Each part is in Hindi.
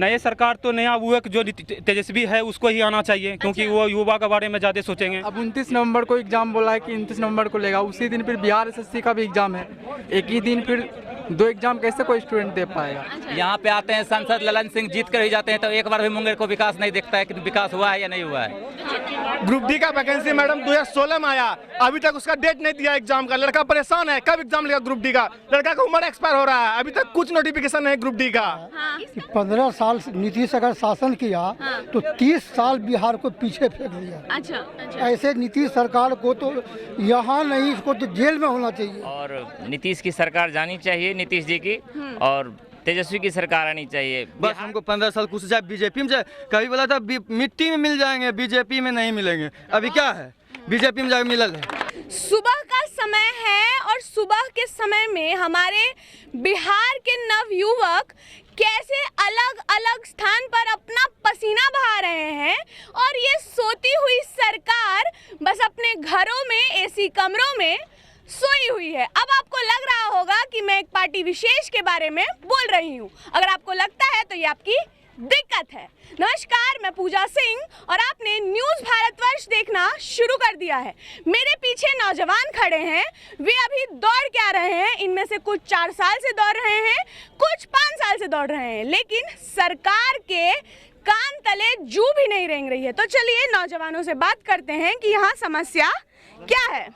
नए सरकार तो नया वो एक जो तेजस्वी है उसको ही आना चाहिए, क्योंकि वो युवा के बारे में ज़्यादा सोचेंगे। अब 29 नवंबर को एग्जाम बोला है कि 29 नवंबर को लेगा, उसी दिन फिर बिहार एसएससी का भी एग्जाम है। एक ही दिन फिर 2 एग्जाम कैसे कोई स्टूडेंट दे पाएगा। यहाँ पे आते हैं सांसद ललन सिंह, जीत कर ही जाते हैं, तो एक बार भी मुंगेर को विकास नहीं देखता है कि विकास हुआ है या नहीं हुआ है। ग्रुप डी का वैकेंसी मैडम 2016 में आया, अभी तक उसका डेट नहीं दिया एग्जाम का। लड़का परेशान है, कब एग्जाम लेगा ग्रुप डी का। लड़का का उम्र एक्सपायर हो रहा है, अभी तक कुछ नोटिफिकेशन नहीं ग्रुप डी का। 15 साल नीतीश अगर शासन किया तो 30 साल बिहार को पीछे फेंक दिया। अच्छा। ऐसे नीतीश सरकार को तो यहाँ नहीं, इसको तो जेल में होना चाहिए। और नीतीश की सरकार जानी चाहिए, नीतीश जी की, और तेजस्वी की सरकार आनी चाहिए। बस हमको 15 साल कुछ जाए बीजेपी में जाए। कभी बोला था मिट्टी में मिल जाएंगे, बीजेपी में नहीं मिलेंगे। अभी क्या है, बीजेपी में जाके मिलल है। सुबह का समय है और सुबह के समय में हमारे बिहार के नवयुवक कैसे अलग अलग स्थान पर अपना पसीना बहा रहे हैं, और ये सोती हुई सरकार बस अपने घरों में एसी कमरों में सोई हुई है। अब आपको लग रहा होगा कि मैं एक पार्टी विशेष के बारे में बोल रही हूँ। अगर आपको लगता है तो ये आपकी दिक्कत है। नमस्कार, मैं पूजा सिंह और आपने न्यूज़ भारतवर्ष देखना शुरू कर दिया है। मेरे पीछे नौजवान खड़े हैं, वे अभी दौड़ के आ रहे हैं। इनमें से कुछ 4 साल से दौड़ रहे हैं, कुछ 5 साल से दौड़ रहे हैं, लेकिन सरकार के कान तले जू भी नहीं रेंग रही है। तो चलिए नौजवानों से बात करते हैं कि यहाँ समस्या क्या है।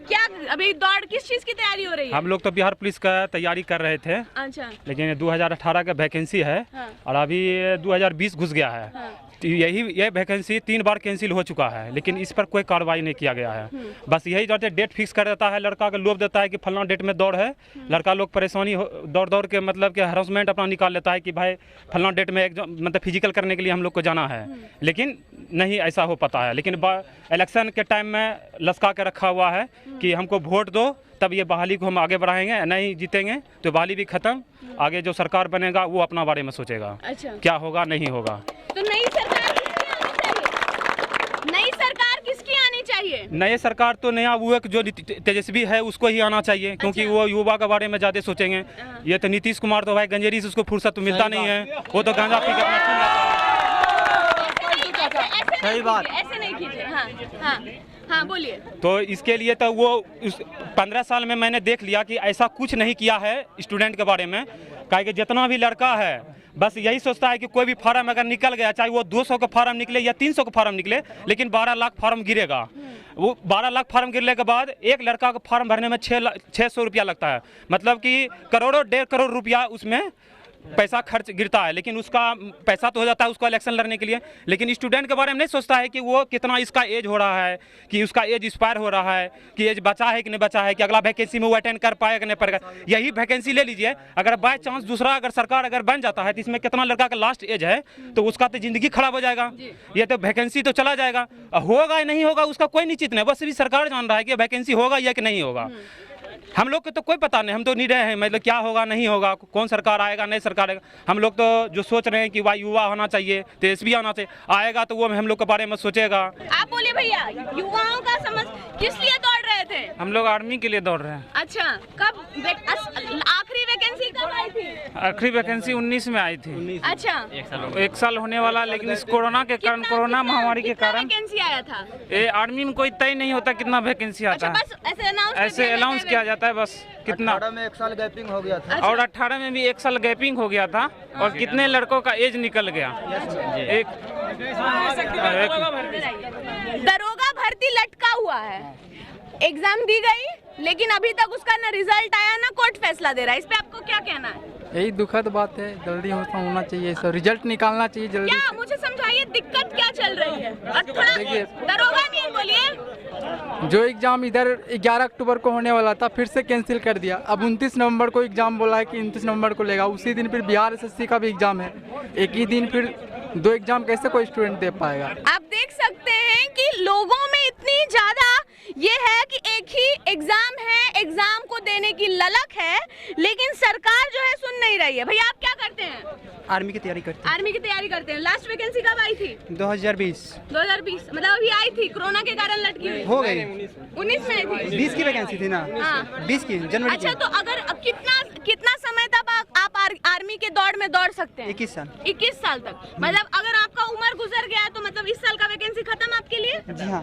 क्या अभी दौड़ किस चीज की तैयारी हो रही है? हम लोग तो बिहार पुलिस का तैयारी कर रहे थे। अच्छा। लेकिन 2018 का वैकेंसी है। हाँ। और अभी 2020 घुस गया है। हाँ। तो ये वैकेंसी 3 बार कैंसिल हो चुका है, लेकिन इस पर कोई कार्रवाई नहीं किया गया है। बस यही जो डेट फिक्स कर देता है, लड़का का लोभ देता है कि फलना डेट में दौड़ है। लड़का लोग परेशानी दौड़ के मतलब कि हरासमेंट अपना निकाल लेता है कि भाई फलना डेट में एग्जाम मतलब फिजिकल करने के लिए हम लोग को जाना है, लेकिन नहीं ऐसा हो पाता है। लेकिन इलेक्शन के टाइम में लसका के रखा हुआ है कि हमको वोट दो तब ये बहाली को हम आगे बढ़ाएंगे, नहीं जीतेंगे तो बहाली भी खत्म। आगे जो सरकार बनेगा वो अपना बारे में सोचेगा। अच्छा। क्या होगा नहीं होगा। तो नई सरकार किसकी आनी चाहिए? नए सरकार तो नया वो एक जो तेजस्वी है उसको ही आना चाहिए, क्योंकि वो युवा के बारे में ज़्यादा सोचेंगे। ये तो नीतीश कुमार तो भाई गंजेरी से उसको फुर्सत तो मिलता नहीं है, वो तो गांजा पी के अपना चुन लेता है। सही बात। ऐसे नहीं कीजिए। हाँ बोलिए। तो इसके लिए तो वो 15 साल में मैंने देख लिया कि ऐसा कुछ नहीं किया है स्टूडेंट के बारे में। काहे कि जितना भी लड़का है बस यही सोचता है कि कोई भी फार्म अगर निकल गया, चाहे वो 200 का फार्म निकले या 300 का फार्म निकले, लेकिन 12 लाख फार्म गिरेगा। वो 12 लाख फार्म गिरने के बाद एक लड़का का फार्म भरने में 600 रुपया लगता है, मतलब कि करोड़ों 1.5 करोड़ रुपया उसमें पैसा खर्च गिरता है। लेकिन उसका पैसा तो हो जाता है उसको इलेक्शन लड़ने के लिए, लेकिन स्टूडेंट के बारे में नहीं सोचता है कि वो कितना इसका एज हो रहा है, कि उसका एज एक्सपायर हो रहा है, कि एज बचा है कि नहीं बचा है, कि अगला वैकेंसी में वो अटेंड कर पाएगा नहीं पाएगा। यही वैकेंसी ले लीजिए, अगर बाय चांस दूसरा अगर सरकार अगर बन जाता है तो इसमें कितना लड़का का लास्ट एज है, तो उसका तो जिंदगी खराब हो जाएगा। ये तो वैकेंसी तो चला जाएगा, होगा या नहीं होगा उसका कोई निश्चित नहीं, बस भी सरकार जान रहा है कि वैकेंसी होगा या कि नहीं होगा। हम लोग को तो कोई पता नहीं, हम तो निडर हैं, मतलब क्या होगा नहीं होगा, कौन सरकार आएगा नहीं सरकार आएगा। हम लोग तो जो सोच रहे हैं कि भाई युवा होना चाहिए, तेजस्वी आना चाहिए, आएगा तो वो हम लोग के बारे में सोचेगा। आप बोलिए भैया, युवाओं का समझ किस लिए दौड़ रहे थे? हम लोग आर्मी के लिए दौड़ रहे हैं। अच्छा, कब आखिरी वैकेंसी कब आई थी? आखिरी वैकेंसी 19 में आई थी। अच्छा, 1 साल होने वाला, लेकिन इस कोरोना के कारण, कोरोना महामारी के कारण वैकेंसी आया था। ये आर्मी में कोई तय नहीं होता कितना वैकेंसी आता है। बस ऐसे अनाउंस किया जाता है बस कितना। 18 में 1 साल गैपिंग हो गया था। और 18 में भी 1 साल गैपिंग हो गया था, और कितने लड़कों का एज निकल गया। दरोगा भर्ती लटका हुआ है, एग्जाम दी गई लेकिन अभी तक उसका ना रिजल्ट आया ना कोर्ट फैसला दे रहा है। इस पे आपको क्या कहना है? यही दुखद बात है, जल्दी होना चाहिए, सब रिजल्ट निकालना चाहिए जल्दी। क्या मुझे समझाइए दिक्कत क्या चल रही है? और थोड़ा दरोगा नहीं बोलिए। जो एग्जाम इधर 11 अक्टूबर को होने वाला था फिर से कैंसिल कर दिया। अब 29 नवंबर को एग्जाम बोला है कि 29 नवंबर को लेगा, उसी दिन फिर बिहार एसएससी का भी एग्जाम है। एक ही दिन फिर 2 एग्जाम कैसे कोई स्टूडेंट दे पाएगा। आप देख सकते हैं कि लोगों में इतनी ज्यादा ये है कि एक ही एग्जाम है, एग्जाम को देने की ललक है, लेकिन सरकार जो है सुन नहीं रही है। भैया आप क्या करते हैं? आर्मी की तैयारी करते हैं। आर्मी की तैयारी करते हैं। लास्ट वैकेंसी कब आई थी? 2020 मतलब अभी आई थी, कोरोना के कारण लटकी हुई हो गई। 19 में आई थी। 20 की वैकेंसी थी ना। हाँ। 20 की जनवरी। अच्छा, तो अगर अब कितना समय तक आप आर्मी के दौड़ में दौड़ सकते हैं? 21 साल। 21 साल तक, मतलब अगर आपका उम्र गुजर गया तो मतलब इस साल का वैकेंसी खत्म आपके लिए? जी हाँ।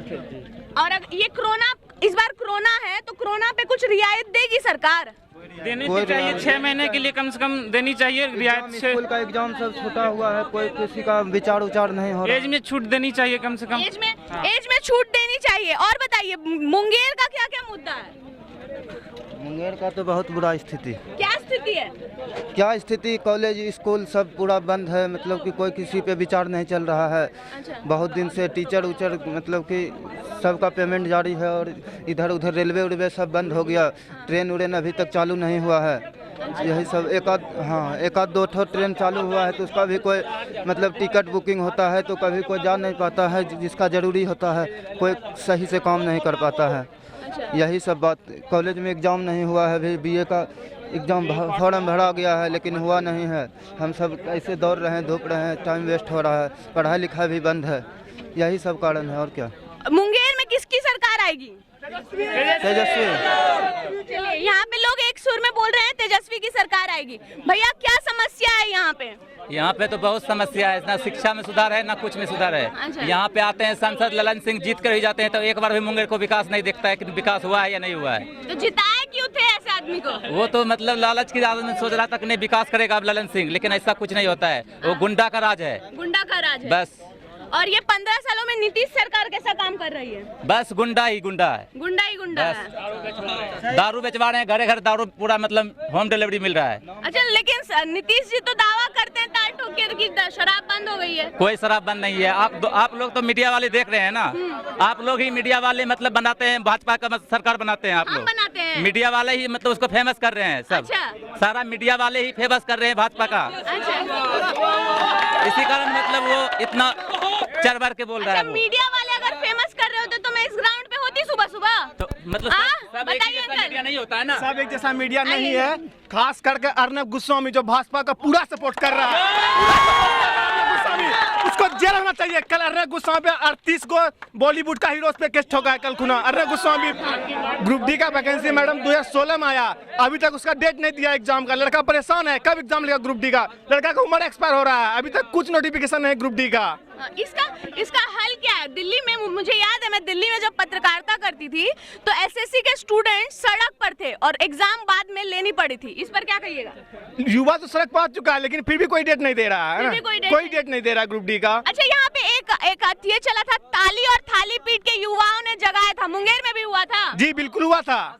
और ये कोरोना, इस बार कोरोना है तो कोरोना पे कुछ रियायत देगी सरकार? देनी चाहिए, 6 महीने के लिए कम से कम देनी चाहिए रियायत। स्कूल का एग्जाम सब छूटा हुआ है, कोई किसी का विचार उचार नहीं हो रहा। एज में छूट देनी चाहिए कम से कम। एज में छूट देनी चाहिए। और बताइए मुंगेर का क्या क्या मुद्दा है? मुंगेर का तो बहुत बुरा स्थिति। क्या स्थिति है? क्या स्थिति, कॉलेज स्कूल सब पूरा बंद है, मतलब कि कोई किसी पे विचार नहीं चल रहा है। अच्छा। बहुत दिन से टीचर उचर मतलब कि सबका पेमेंट जारी है, और इधर उधर रेलवे उलवे सब बंद हो गया। ट्रेन उड़ेन अभी तक चालू नहीं हुआ है। यही सब एक आध 2 ट्रेन चालू हुआ है तो उसका भी कोई मतलब टिकट बुकिंग होता है तो कभी कोई जा नहीं पाता है, जिसका ज़रूरी होता है कोई सही से काम नहीं कर पाता है। यही सब बात। कॉलेज में एग्ज़ाम नहीं हुआ है, अभी बीए का एग्ज़ाम फॉर्म भरा गया है लेकिन हुआ नहीं है। हम सब ऐसे दौड़ रहे हैं, धूप रहे हैं, टाइम वेस्ट हो रहा है, पढ़ाई लिखाई भी बंद है। यही सब कारण है और क्या। मुंगेर में किसकी सरकार आएगी? तेजस्वी। चलिए, यहाँ पे लोग एक सुर में बोल रहे हैं तेजस्वी की सरकार आएगी। भैया क्या समस्या है यहाँ पे? यहाँ पे तो बहुत समस्या है, ना शिक्षा में सुधार है ना कुछ में सुधार है। अच्छा। यहाँ पे आते हैं सांसद ललन सिंह, जीत कर ही जाते हैं तो एक बार भी मुंगेर को विकास नहीं दिखता है कि विकास हुआ है या नहीं हुआ है। तो जिताए क्यों थे ऐसे आदमी को? वो तो मतलब लालच की आदत में सोच रहा था कि नहीं विकास करेगा अब ललन सिंह, लेकिन ऐसा कुछ नहीं होता है। वो गुंडा का राज है, गुंडा का राज है बस। और ये 15 सालों में नीतीश सरकार कैसा काम कर रही है? बस गुंडा ही गुंडा है, गुंडा ही गुंडा बस। है। दारू बेचवा रहे हैं, घरे घर दारू पूरा मतलब होम डिलीवरी मिल रहा है। अच्छा, लेकिन नीतीश जी तो दावा करते हैं ताल ठोक के कि शराब बंद हो गई है। कोई शराब बंद नहीं है। आप लोग तो मीडिया वाले देख रहे हैं ना, आप लोग ही मीडिया वाले मतलब बनाते हैं, भाजपा का सरकार बनाते हैं आप हम लोग। बनाते हैं। मीडिया वाले ही मतलब उसको फेमस कर रहे हैं सब। अच्छा। सारा मीडिया वाले ही फेमस कर रहे हैं भाजपा का। अच्छा। इसी कारण मतलब वो इतना चढ़ बढ़ के बोल रहा है वो। मीडिया वाले अगर फेमस कर रहे होते तो मैं इस ग्राउंड पे होती सुबह सुबह। तो मतलब सब एक बताइए जैसा मीडिया नहीं होता है ना। सब एक जैसा मीडिया नहीं है, खास करके अर्नब गोस्वामी जो भाजपा का पूरा सपोर्ट कर रहा है, उसको जेल होना चाहिए। कल अर्नब गोस्वामी पे 38 को बॉलीवुड का हीरोज पे केस ठोका है कल खुना। अर्नब गोस्वामी ग्रुप डी का वैकेंसी मैडम 2016 में आया, अभी तक उसका डेट नहीं दिया एग्जाम का। लड़का परेशान है, कब एग्जाम लेगा ग्रुप डी का? लड़का का उम्र एक्सपायर हो रहा है, अभी तक कुछ नोटिफिकेशन नहीं ग्रुप डी का। इसका हल क्या है? दिल्ली में मुझे याद है, मैं दिल्ली में जब पत्रकारिता करती थी तो एसएससी के स्टूडेंट सड़क पर थे और एग्जाम बाद में लेनी पड़ी थी। इस पर क्या कहिएगा? युवा तो सड़क पहुंच चुका है लेकिन फिर भी कोई डेट नहीं दे रहा है ना, कोई डेट नहीं दे रहा ग्रुप डी का। अच्छा, यहाँ पे एक ये चला था, ताली और थाली पीट के युवाओं ने जगाया था, मुंगेर में भी हुआ था? जी बिल्कुल हुआ था,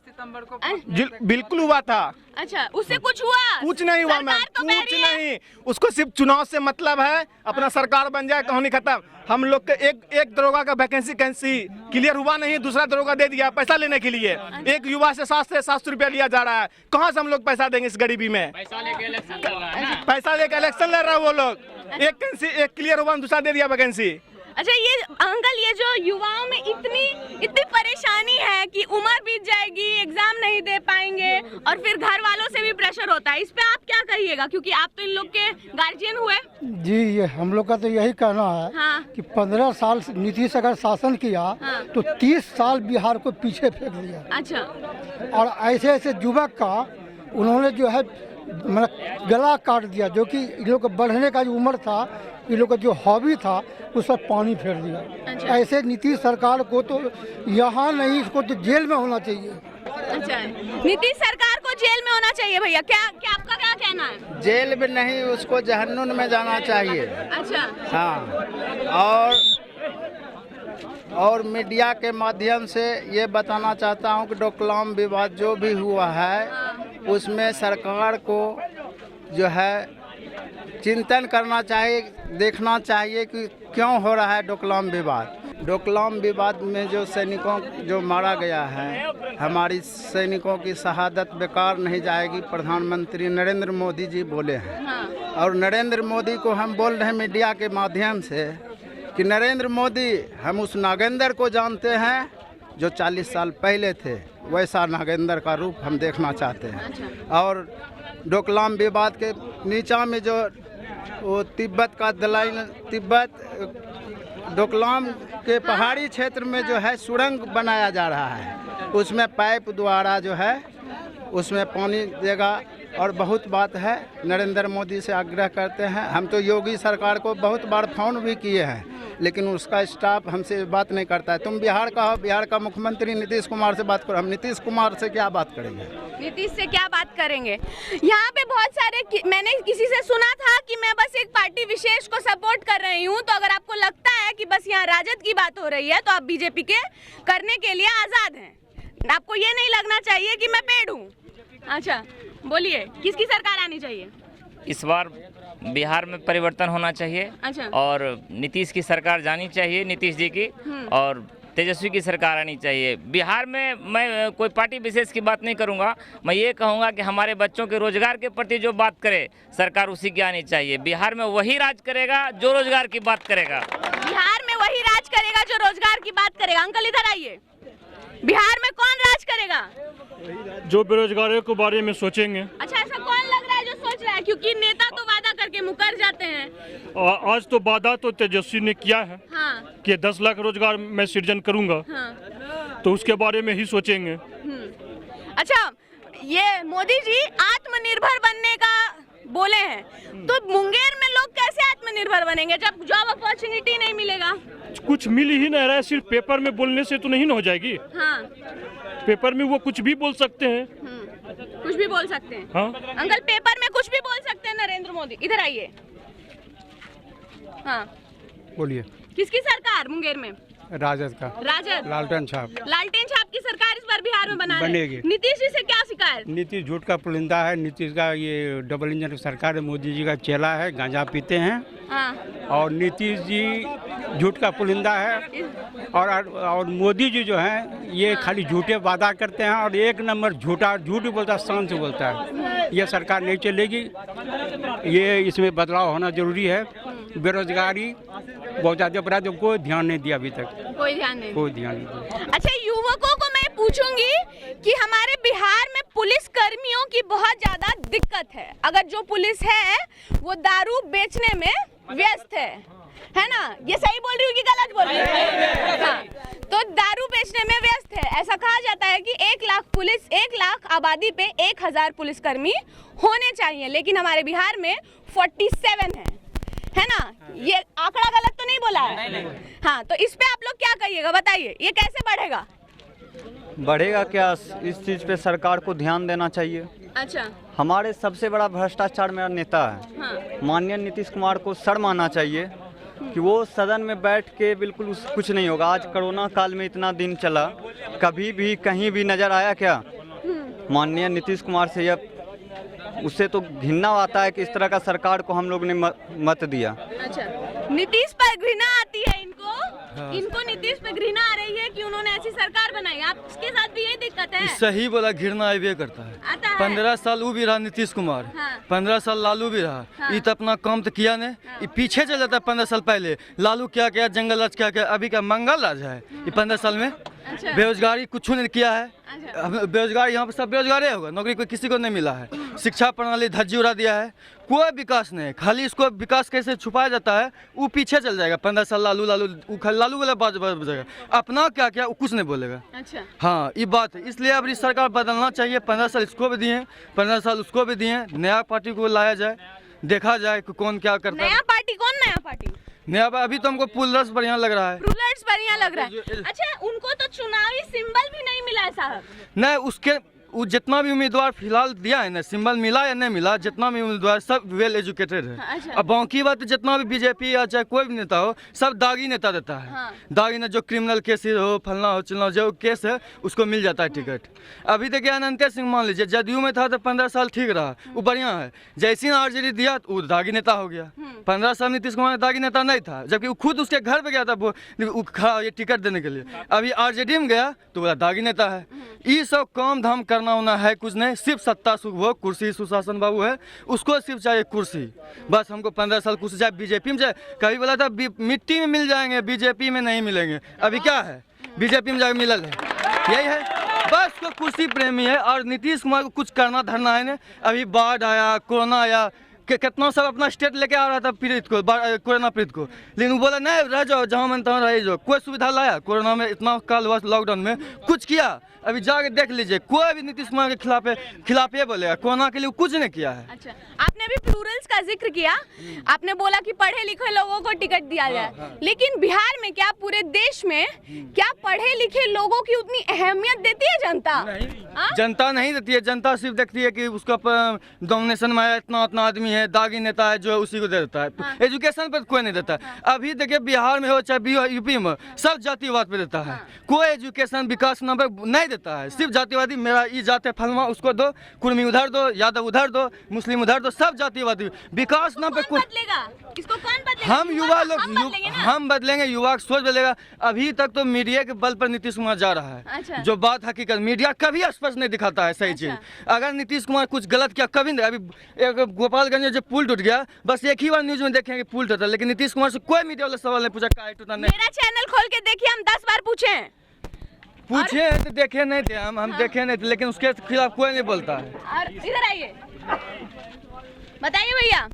बिल्कुल हुआ था। अच्छा, उससे कुछ हुआ? कुछ नहीं हुआ मैम, कुछ नहीं। उसको सिर्फ चुनाव से मतलब है, अपना सरकार बन जाए कहानी खत्म। हम लोग के एक दरोगा का वैकेंसी क्लियर हुआ नहीं, दूसरा दरोगा दे दिया पैसा लेने के लिए। एक युवा से 700 रुपया लिया जा रहा है, कहाँ से हम लोग पैसा देंगे इस गरीबी में? पैसा लेके इलेक्शन लड़ रहा है वो लोग। एक क्लियर हुआ, दूसरा दे दिया वैकेंसी। अच्छा, ये अंकल, ये जो युवाओं में इतनी परेशानी है कि उम्र बीत जाएगी, एग्जाम नहीं दे पाएंगे और फिर घर वालों से भी प्रेशर होता है, इस पे आप क्या कहिएगा? क्योंकि आप तो इन लोग के गार्जियन हुए। जी, ये हम लोग का तो यही कहना है। हाँ। कि 15 साल नीतीश अगर शासन किया तो 30 साल बिहार को पीछे फेंक दिया। अच्छा। और ऐसे ऐसे युवक का उन्होंने जो है मतलब गला काट दिया, जो कि इन लोग का बढ़ने का जो उम्र था, इन लोग का जो हॉबी था, उस पर पानी फेर दिया। अच्छा। ऐसे नीतीश सरकार को तो यहाँ नहीं, इसको तो जेल में होना चाहिए। अच्छा, नीतीश सरकार को जेल में होना चाहिए भैया, क्या आपका क्या कहना है? जेल में नहीं, उसको जहन्नुम में जाना चाहिए। अच्छा। हाँ, और मीडिया के माध्यम से ये बताना चाहता हूँ कि डोकलाम विवाद जो भी हुआ है उसमें सरकार को जो है चिंतन करना चाहिए, देखना चाहिए कि क्यों हो रहा है डोकलाम विवाद। डोकलाम विवाद में जो सैनिकों जो मारा गया है, हमारी सैनिकों की शहादत बेकार नहीं जाएगी, प्रधानमंत्री नरेंद्र मोदी जी बोले हैं। हाँ। और नरेंद्र मोदी को हम बोल रहे हैं मीडिया के माध्यम से कि नरेंद्र मोदी, हम उस नागेंद्र को जानते हैं जो 40 साल पहले थे, वैसा नागेंद्र का रूप हम देखना चाहते हैं। और डोकलाम विवाद के नीचा में जो वो तिब्बत का डोकलाम के पहाड़ी क्षेत्र में जो है सुरंग बनाया जा रहा है, उसमें पाइप द्वारा जो है उसमें पानी देगा और बहुत बात है, नरेंद्र मोदी से आग्रह करते हैं। हम तो योगी सरकार को बहुत बार फोन भी किए हैं, लेकिन उसका स्टाफ हमसे बात नहीं करता है। तुम बिहार का हो, बिहार का मुख्यमंत्री नीतीश कुमार से बात करो। हम नीतीश कुमार से क्या बात करेंगे? नीतीश से क्या बात करेंगे? यहाँ पे बहुत सारे मैंने किसी से सुना था कि मैं बस एक पार्टी विशेष को सपोर्ट कर रही हूँ, तो अगर आपको लगता है कि बस यहाँ राजद की बात हो रही है तो आप बीजेपी के करने के लिए आज़ाद हैं। आपको ये नहीं लगना चाहिए कि मैं पेड़ हूँ। अच्छा बोलिए, किसकी सरकार आनी चाहिए? इस बार बिहार में परिवर्तन होना चाहिए। अच्छा। और नीतीश की सरकार जानी चाहिए, नीतीश जी की, और तेजस्वी की सरकार आनी चाहिए। बिहार में मैं कोई पार्टी विशेष की बात नहीं करूंगा, मैं ये कहूंगा कि हमारे बच्चों के रोजगार के प्रति जो बात करे सरकार उसी की आनी चाहिए। बिहार में वही राज करेगा जो रोजगार की बात करेगा। बिहार में वही राज करेगा जो रोजगार की बात करेगा। अंकल इधर आइए, बिहार में कौन राज करेगा? जो बेरोजगारों के बारे में सोचेंगे। अच्छा, ऐसा कौन लग रहा है जो सोच रहा है? क्योंकि नेता तो वादा करके मुकर जाते हैं। आज तो वादा तो तेजस्वी ने किया है। हाँ। कि 10 लाख रोजगार मैं सृजन करूंगा। हाँ। तो उसके बारे में ही सोचेंगे। अच्छा, ये मोदी जी आत्मनिर्भर बनने का बोले हैं, तो मुंगेर में लोग कैसे आत्मनिर्भर बनेंगे जब जॉब अपॉर्चुनिटी नहीं मिलेगा? कुछ मिल ही नहीं रहा है, सिर्फ पेपर में बोलने से तो नहीं न हो जाएगी। हाँ। पेपर में वो कुछ भी बोल सकते हैं। कुछ भी बोल सकते हैं। हाँ। अंकल पेपर में कुछ भी बोल सकते हैं नरेंद्र मोदी। इधर आइए। हाँ बोलिए। किसकी सरकार मुंगेर में? राजद का। राजद। लालटेन छाप। लालटेन छाप की सरकार इस बार बिहार में बनेगी। नीतीश जी से क्या शिकायत? नीतीश झूठ का पुलिंदा है। नीतीश का ये डबल इंजन सरकार है, मोदी जी का चेला है, गांजा पीते हैं। हाँ। और नीतीश जी झूठ का पुलिंदा है। और मोदी जी जो हैं ये खाली झूठे वादा करते हैं और एक नंबर झूठ बोलता है, शान से बोलता है। ये सरकार नहीं चलेगी, ये इसमें बदलाव होना जरूरी है। बेरोजगारी बहुत ज़्यादा बढ़ा, जो कोई ध्यान नहीं दिया अभी तक। कोई ध्यान नहीं दिया। अच्छा, युवकों को मैं पूछूंगी कि हमारे बिहार में पुलिस कर्मियों की बहुत ज्यादा दिक्कत है। अगर जो पुलिस है वो दारू बेचने में व्यस्त है ना? ये सही बोल रही हूँ कि गलत बोल रही हूँ? हाँ, तो दारू बेचने में व्यस्त है। ऐसा कहा जाता है कि 1 लाख आबादी पे 1000 पुलिसकर्मी होने चाहिए, लेकिन हमारे बिहार में 47 है ना? ये आंकड़ा गलत तो नहीं बोला है? हाँ, तो इस पे आप लोग क्या कहिएगा, बताइए, ये कैसे बढ़ेगा? बढ़ेगा क्या, इस चीज़ पे सरकार को ध्यान देना चाहिए। अच्छा। हमारे सबसे बड़ा भ्रष्टाचार मेरा नेता है। हाँ। माननीय नीतीश कुमार को शर्म आना चाहिए कि वो सदन में बैठ के बिल्कुल कुछ नहीं होगा। आज कोरोना काल में इतना दिन चला, कभी भी कहीं भी नजर आया क्या? माननीय नीतीश कुमार से यह उससे तो घृणा आता है कि इस तरह का सरकार को हम लोग ने मत दिया। अच्छा, नीतीश पर घृणा आती है इनको? हाँ। इनको नीतीश पर घृणा आ रही है कि उन्होंने ऐसी सरकार बनाई। आपके साथ भी यही दिक्कत है? सही बोला, घृणा आइए करता है। 15 साल वो भी रहा नीतीश कुमार। हाँ। 15 साल लालू भी रहा। हाँ। ये तो अपना काम तो किया नहीं। हाँ। पीछे चल जाता है। 15 साल पहले लालू क्या किया, जंगल राज क्या किया, अभी का मंगल राज है ये 15 साल में। अच्छा। बेरोजगारी कुछ नहीं किया है। अच्छा। बेरोजगार यहाँ पर सब बेरोजगार होगा, नौकरी कोई किसी को नहीं मिला है। शिक्षा प्रणाली धज्जी उड़ा दिया है, कोई विकास नहीं। खाली इसको विकास कैसे छुपाया जाता है, वो पीछे चल जाएगा। 15 साल लालू वाला बात बजेगा, अपना क्या क्या कुछ नहीं बोलेगा। अच्छा। हाँ, ये बात है, इसलिए अब इस सरकार बदलना चाहिए। 15 साल इसको भी दिए, 15 साल उसको भी दिए। नया पार्टी को लाया जाए, देखा जाए कि कौन क्या करता है। नया पार्टी कौन? नया पार्टी नया अभी तो हमको पुलर्स बढ़िया लग रहा है। पुलर्स बढ़िया लग रहा है। अच्छा, उनको तो चुनावी सिंबल भी नहीं मिला है साहब। नहीं, उसके वो जितना भी उम्मीदवार फिलहाल दिया है ना, सिंबल मिला या नहीं मिला, जितना भी उम्मीदवार सब वेल एजुकेटेड है। अच्छा। अब बाकी बात जितना भी बीजेपी या चाहे कोई भी नेता हो, सब दागी नेता देता है। हाँ। दागी ने जो क्रिमिनल केस हो, फलना हो चिलना, जो केस है उसको मिल जाता है टिकट। अभी तक अनंत सिंह मान लीजिए, जदयू में था तो 15 साल ठीक रहा, वो बढ़िया है। जैसे आरजेडी दिया तो वो दागी नेता हो गया। 15 साल नीतीश कुमार दागी नेता नहीं था, जबकि वो खुद उसके घर पे गया था ये टिकट देने के लिए। अभी आरजेडी में गया तो बोला दागी नेता है। ये सब काम धाम करना होना है कुछ नहीं, सिर्फ सत्ता सुख कुर्सी सुशासन बाबू है, उसको सिर्फ चाहिए कुर्सी। बस हमको 15 साल कुर्सी चाहिए। बीजेपी में जाए, कभी बोला था मिट्टी में मिल जाएंगे, बीजेपी में नहीं मिलेंगे। अभी क्या है, बीजेपी में जाकर मिलल है, यही है बस। को कुर्सी प्रेमी है और नीतीश कुमार को कुछ करना धरना है ना। अभी बाढ़ आया, कोरोना आया, कितना सब अपना स्टेट लेके आ रहा था पीड़ित को, कोरोना पीड़ित को, लेकिन वो बोला नहीं रह जाओ जहाँ मन तहाँ रह जाओ। कोई सुविधा लाया कोरोना में? इतना काल हुआ लॉकडाउन में कुछ किया? अभी जाके देख लीजिए, कोई भी नीतीश कुमार के खिलाफ ये बोलेगा, कोरोना के लिए कुछ नहीं किया है। अच्छा, आपने अभी प्लूरल्स का जिक्र किया, आपने बोला कि पढ़े लिखे लोगों को टिकट दिया जाए, लेकिन बिहार में क्या, पूरे देश में क्या पढ़े लिखे लोगों की उतनी अहमियत देती है जनता? जनता नहीं देती है, जनता सिर्फ देखती है कि उसका डोमिनेशन में इतना आदमी है, दागी नेता है जो है उसी को दे देता है। एजुकेशन पर कोई नहीं देता है। अभी देखिए बिहार में हो चाहे यूपी में, सब जातिवाद पे देता है। कोई एजुकेशन विकास नाम पर नहीं देता है, सिर्फ जातिवादी। मेरा ये जात है फलमा, उसको दो, कुर्मी उधर दो, यादव उधर दो, मुस्लिम उधर दो, सब जातिवादी। विकास नाम पे कौन बदलेगा? हम युवा लोग हम बदलेंगे, युवा की सोच बदलेगा। अभी तक तो मीडिया के बल पर नीतीश कुमार जा रहा है। अच्छा। जो बात हकीकत मीडिया कभी स्पष्ट नहीं दिखाता है सही चीज। अगर नीतीश कुमार कुछ गलत किया कभी नहीं। अभी एक गोपालगंज में जो पुल टूट गया, बस एक ही बार न्यूज में देखेंगे पुल टूटा, लेकिन नीतीश कुमार से कोई मीडिया वाला सवाल नहीं पूछा क्या टूटा। मेरा चैनल खोल के देखिए, हम 10 बार पूछे तो देखे नहीं थे हम देखे नहीं थे, लेकिन उसके खिलाफ कोई नहीं बोलता है। और इधर आइए, बताइए भैया,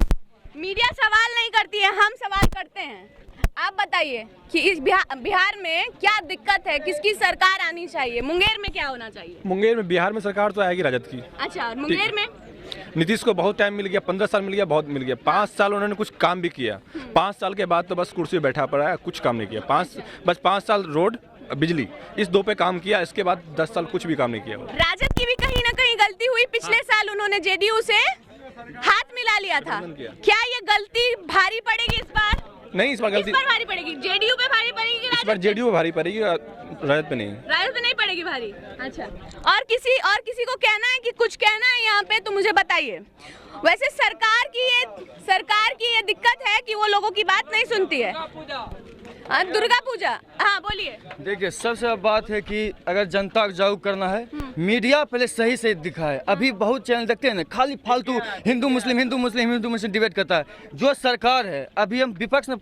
मीडिया सवाल नहीं करती है, हम सवाल करते हैं। आप बताइए कि इस बिहार में क्या दिक्कत है, किसकी सरकार आनी चाहिए, मुंगेर में क्या होना चाहिए? मुंगेर में बिहार में सरकार तो आएगी राजद की। अच्छा, और मुंगेर में नीतीश को बहुत टाइम मिल गया, 15 साल मिल गया, बहुत मिल गया। 5 साल उन्होंने कुछ काम भी किया, 5 साल के बाद तो बस कुर्सी पे बैठा पड़ा है, कुछ काम नहीं किया। बस 5 साल रोड बिजली इस 2 पे काम किया, इसके बाद 10 साल कुछ भी काम नहीं किया। राजद की भी कहीं ना कहीं गलती हुई। पिछले साल उन्होंने जेडीयू से हाथ मिला लिया था, क्या ये गलती भारी पड़ेगी इस बार? नहीं, इस बार गलती भारी पड़ेगी, जेडीयू पे भारी पड़ेगी, इस बार जेडीयू पे भारी पड़ेगी, राजद पे नहीं। राजद पे नहीं पड़ेगी भारी। अच्छा, और किसी को कहना है कि कुछ कहना है यहाँ पे तो मुझे बताइए। वैसे सरकार की ये दिक्कत है कि वो लोगों की बात नहीं सुनती है। दुर्गा पूजा, हाँ बोलिए। देखिए, सबसे बात है कि अगर जनता को जागरूक करना है, मीडिया पहले सही से दिखाए। अभी बहुत चैनल देखते हैं ना, खाली फालतू हिंदू मुस्लिम डिबेट करता है। जो सरकार है, अभी हम पक्ष ने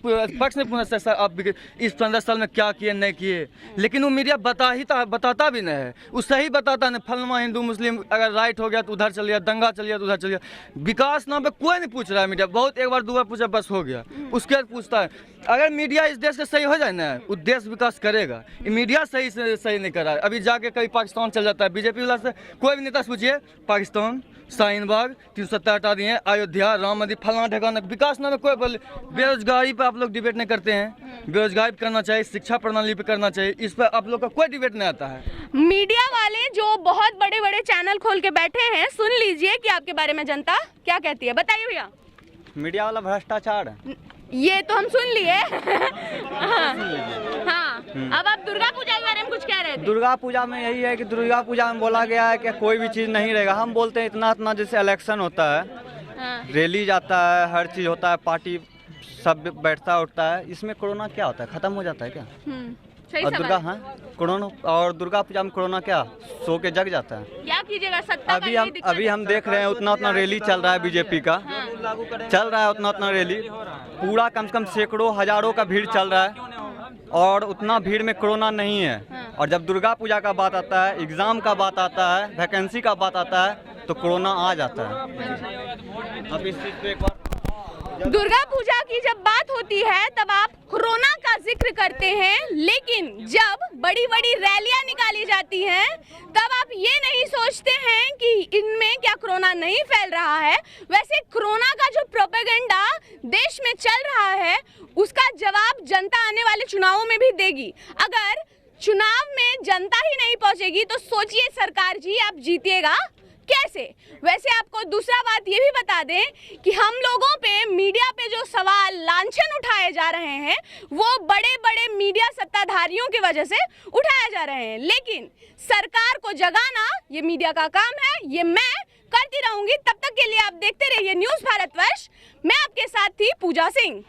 पूछा आप इस 15 साल में क्या किए नहीं किए, लेकिन वो मीडिया बताता भी नहीं है। वो सही बताता नहीं, फलमा हिंदू मुस्लिम अगर राइट हो गया तो उधर चल गया, दंगा चल गया तो उधर चल गया। विकास नाम पे कोई नहीं पूछ रहा है मीडिया। बहुत एक बार 2 बार पूछा, बस हो गया। उसके बाद पूछता है। अगर मीडिया इस देश का सही हो जाए ना, वो देश विकास करेगा। मीडिया सही नहीं कर रहा है। अभी जाके कभी पाकिस्तान चल जाता है, बीजेपी वाला से कोई भी नेता से पूछिए, पाकिस्तान, शाहीन बाग, 370 हटा दिए, अयोध्या, राम मंदिर, फलाना ढकाना। विकास नाम में कोई बेरोजगारी पे आप लोग डिबेट नहीं करते हैं। बेरोजगारी करना चाहिए, शिक्षा प्रणाली पे करना चाहिए, इस पर आप लोग का कोई डिबेट नहीं आता है। मीडिया वाले जो बहुत बड़े बड़े चैनल खोल के बैठे हैं, सुन लीजिए कि आपके बारे में जनता क्या कहती है। बताइए भैया। मीडिया वाला भ्रष्टाचार, ये तो हम सुन लिए। हाँ, अब आप दुर्गा पूजा के बारे में कुछ कह रहे थे। दुर्गा पूजा में यही है कि दुर्गा पूजा में बोला गया है कि कोई भी चीज़ नहीं रहेगा। हम बोलते हैं इतना जैसे इलेक्शन होता है, रैली जाता है, हर चीज़ होता है, पार्टी सब बैठता उठता है, इसमें कोरोना क्या होता है, खत्म हो जाता है क्या? और दुर्गा पूजा में कोरोना क्या सो के जग जाता है? क्या कीजिएगा, सत्ता अभी हम देख रहे हैं उतना रैली चल रहा है बीजेपी का, चल रहा है उतना रैली, पूरा कम से कम सैकड़ों हजारों का भीड़ चल रहा है, और उतना भीड़ में कोरोना नहीं है। और जब दुर्गा पूजा का बात आता है, एग्जाम का बात आता है, वैकेंसी का बात आता है, तो कोरोना आ जाता है। अब इस चीज पे एक बार दुर्गा पूजा की जब बात होती है तब आप कोरोना का जिक्र करते हैं, लेकिन जब बड़ी बड़ी रैलियां निकाली जाती हैं तब आप ये नहीं सोचते हैं कि इनमें क्या कोरोना नहीं फैल रहा है। वैसे कोरोना का जो प्रोपेगेंडा देश में चल रहा है, उसका जवाब जनता आने वाले चुनावों में भी देगी। अगर चुनाव में जनता ही नहीं पहुंचेगी तो सोचिए सरकार जी, आप जीतिएगा कैसे? वैसे आपको दूसरा बात ये भी बता दें कि हम लोगों पे, मीडिया पे जो सवाल लांछन उठाए जा रहे हैं, वो बड़े बड़े मीडिया सत्ताधारियों की वजह से उठाए जा रहे हैं, लेकिन सरकार को जगाना ये मीडिया का काम है। ये मैं करती रहूंगी। तब तक के लिए आप देखते रहिए न्यूज़ भारतवर्ष। मैं आपके साथ थी पूजा सिंह।